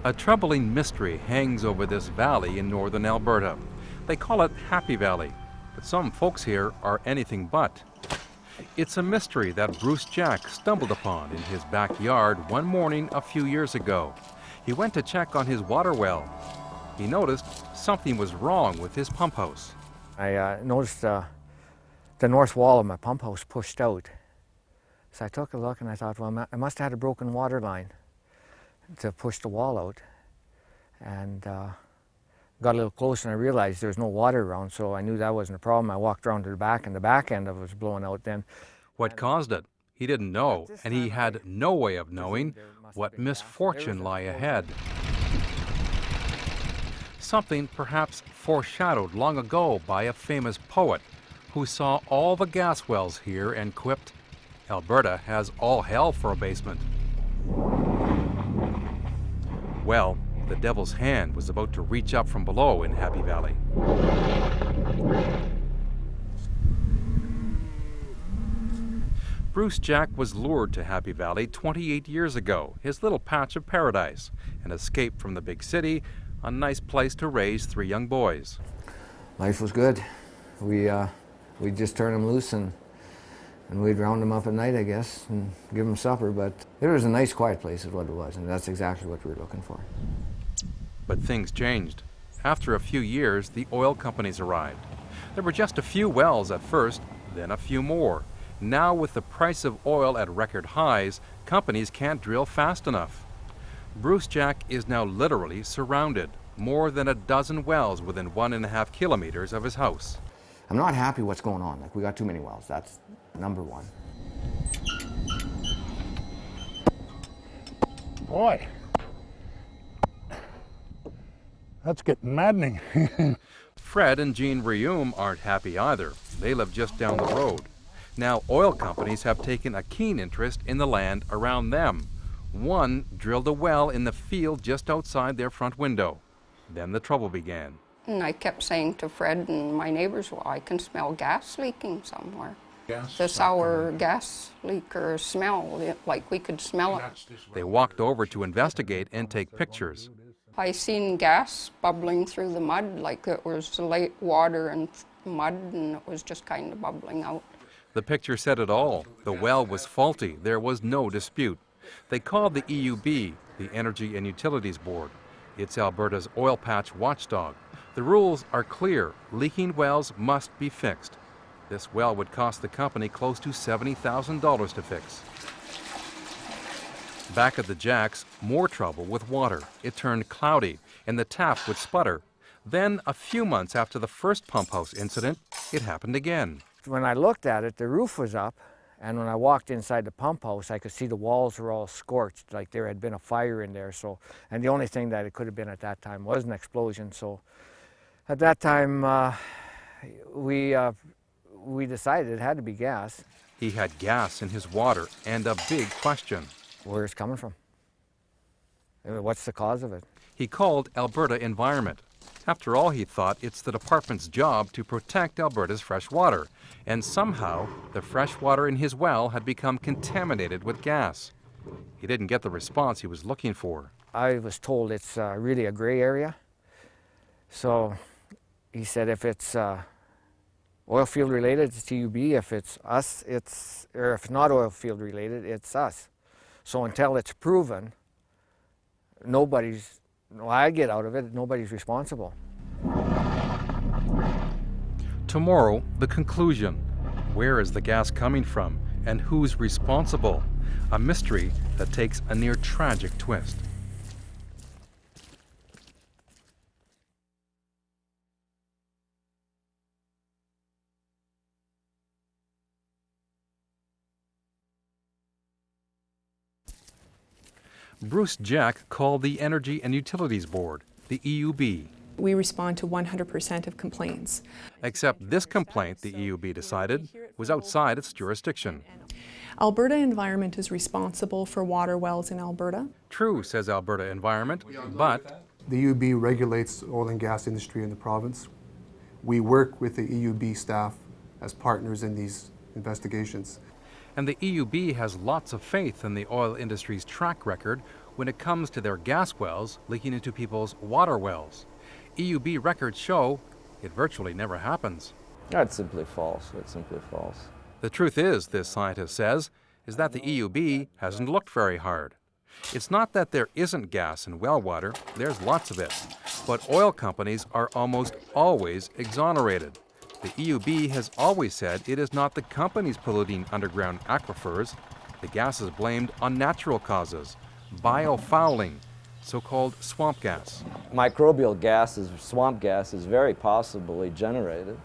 A troubling mystery hangs over this valley in northern Alberta. They call it Happy Valley, but some folks here are anything but. It's a mystery that Bruce Jack stumbled upon in his backyard one morning a few years ago. He went to check on his water well. He noticed something was wrong with his pump house. I noticed the north wall of my pump house pushed out. So I took a look and I thought, well, I must have had a broken water line to push the wall out. And got a little closer and I realized there was no water around, so I knew that wasn't a problem. I walked around to the back and the back end of it was blowing out then. What caused it? He didn't know, and he had no way of knowing what misfortune lay ahead. Something perhaps foreshadowed long ago by a famous poet who saw all the gas wells here and quipped, "Alberta has all hell for a basement." Well, the devil's hand was about to reach up from below in Happy Valley. Bruce Jack was lured to Happy Valley 28 years ago, his little patch of paradise, an escape from the big city, a nice place to raise 3 young boys. Life was good. We'd just turn them loose and we'd round them up at night, I guess, and give them supper. But it was a nice, quiet place is what it was, and that's exactly what we were looking for. But things changed. After a few years, the oil companies arrived. There were just a few wells at first, then a few more. Now, with the price of oil at record highs, companies can't drill fast enough. Bruce Jack is now literally surrounded. More than a dozen wells within 1.5 kilometers of his house. I'm not happy what's going on. Like, we got too many wells. That's number one. Boy, that's getting maddening. Fred and Jean Rium aren't happy either. They live just down the road. Now, oil companies have taken a keen interest in the land around them. One drilled a well in the field just outside their front window. Then the trouble began. And I kept saying to Fred and my neighbors, well, I can smell gas leaking somewhere. The sour gas leak or smell, like we could smell it. They walked over to investigate and take pictures. I seen gas bubbling through the mud, like it was lake water and mud, and it was just kind of bubbling out. The picture said it all. The well was faulty. There was no dispute. They called the EUB, the Energy and Utilities Board. It's Alberta's oil patch watchdog. The rules are clear. Leaking wells must be fixed. This well would cost the company close to $70,000 to fix. Back at the Jacks, more trouble with water. It turned cloudy, and the tap would sputter. Then, a few months after the first pump house incident, it happened again. When I looked at it, the roof was up, and when I walked inside the pump house, I could see the walls were all scorched, like there had been a fire in there. So, and the only thing that it could have been at that time was an explosion. So, at that time, we decided it had to be gas. He had gas in his water, and a big question. Where it's coming from? What's the cause of it? He called Alberta Environment. After all, he thought it's the department's job to protect Alberta's fresh water, and somehow the fresh water in his well had become contaminated with gas. He didn't get the response he was looking for. I was told it's really a gray area. So he said if it's oil field related, it's TUB. If it's us, or if it's not oil field related, it's us. So until it's proven, I get out of it, nobody's responsible. Tomorrow, the conclusion. Where is the gas coming from, and who's responsible? A mystery that takes a near tragic twist. Bruce Jack called the Energy and Utilities Board, the EUB. We respond to 100% of complaints. Except this complaint, the EUB decided, was outside its jurisdiction. Alberta Environment is responsible for water wells in Alberta. True, says Alberta Environment, but the EUB regulates the oil and gas industry in the province. We work with the EUB staff as partners in these investigations. And the EUB has lots of faith in the oil industry's track record when it comes to their gas wells leaking into people's water wells. EUB records show it virtually never happens. That's simply false. It's simply false. The truth is, this scientist says, is that the EUB hasn't looked very hard. It's not that there isn't gas in well water, there's lots of it, but oil companies are almost always exonerated. The EUB has always said it is not the companies polluting underground aquifers. The gas is blamed on natural causes, biofouling, so-called swamp gas. Microbial gases, swamp gas, is very possibly generated,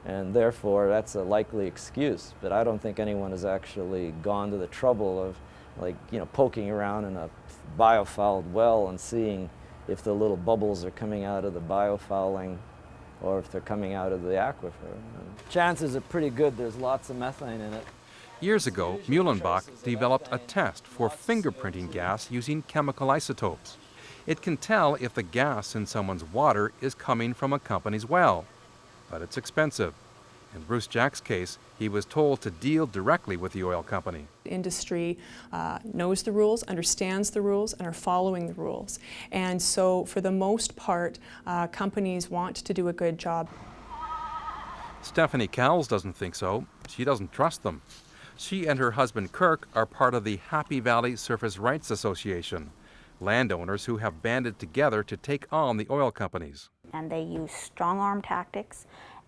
and therefore that's a likely excuse. But I don't think anyone has actually gone to the trouble of, poking around in a biofouled well and seeing if the little bubbles are coming out of the biofouling or if they're coming out of the aquifer. Chances are pretty good there's lots of methane in it. Years ago, Muhlenbach developed a test for fingerprinting gas using chemical isotopes. It can tell if the gas in someone's water is coming from a company's well, but it's expensive. In Bruce Jack's case, he was told to deal directly with the oil company. The industry knows the rules, understands the rules, and are following the rules. And so, for the most part, companies want to do a good job. Stephanie Cowles doesn't think so. She doesn't trust them. She and her husband Kirk are part of the Happy Valley Surface Rights Association, landowners who have banded together to take on the oil companies. And they use strong-arm tactics,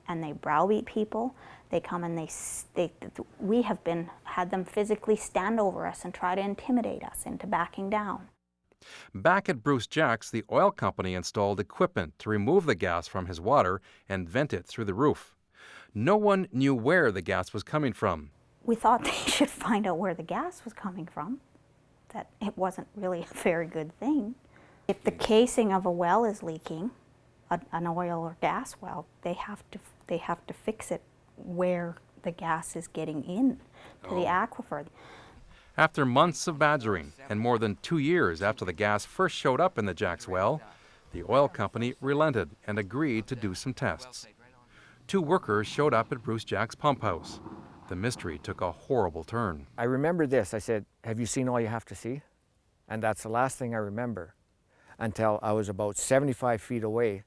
and they browbeat people. They come and we have had them physically stand over us and try to intimidate us into backing down. Back at Bruce Jack's, the oil company installed equipment to remove the gas from his water and vent it through the roof. No one knew where the gas was coming from. We thought they should find out where the gas was coming from, that it wasn't really a very good thing. If the casing of a well is leaking, an oil or gas well, they have to fix it where the gas is getting in to the aquifer. After months of badgering and more than 2 years after the gas first showed up in the Jack's well, the oil company relented and agreed to do some tests. 2 workers showed up at Bruce Jack's pump house. The mystery took a horrible turn. I remember this. I said, "Have you seen all you have to see?" And that's the last thing I remember until I was about 75 feet away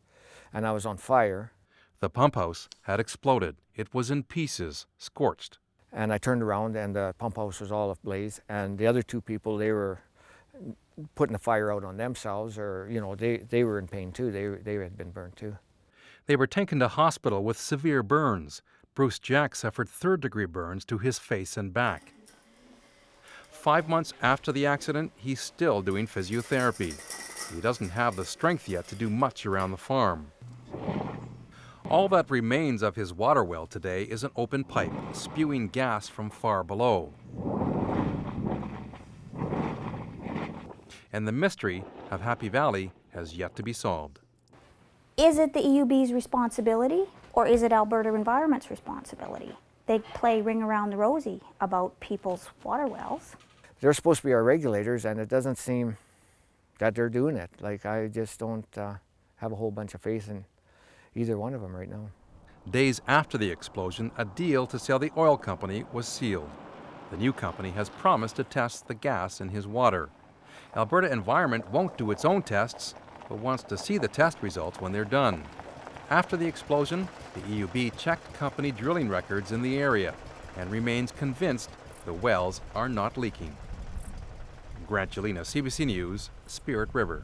and I was on fire. The pump house had exploded. It was in pieces, scorched. And I turned around and the pump house was all ablaze. And the other 2 people, they were putting the fire out on themselves, or, they were in pain too. They had been burned too. They were taken to hospital with severe burns. Bruce Jack suffered 3rd-degree burns to his face and back. 5 months after the accident, he's still doing physiotherapy. He doesn't have the strength yet to do much around the farm. All that remains of his water well today is an open pipe, spewing gas from far below. And the mystery of Happy Valley has yet to be solved. Is it the EUB's responsibility, or is it Alberta Environment's responsibility? They play ring around the rosy about people's water wells. They're supposed to be our regulators, and it doesn't seem that they're doing it. I just don't have a whole bunch of faith in either one of them right now. Days after the explosion, a deal to sell the oil company was sealed. The new company has promised to test the gas in his water. Alberta Environment won't do its own tests, but wants to see the test results when they're done. After the explosion, the EUB checked company drilling records in the area and remains convinced the wells are not leaking. Grant Gelina, CBC News, Spirit River.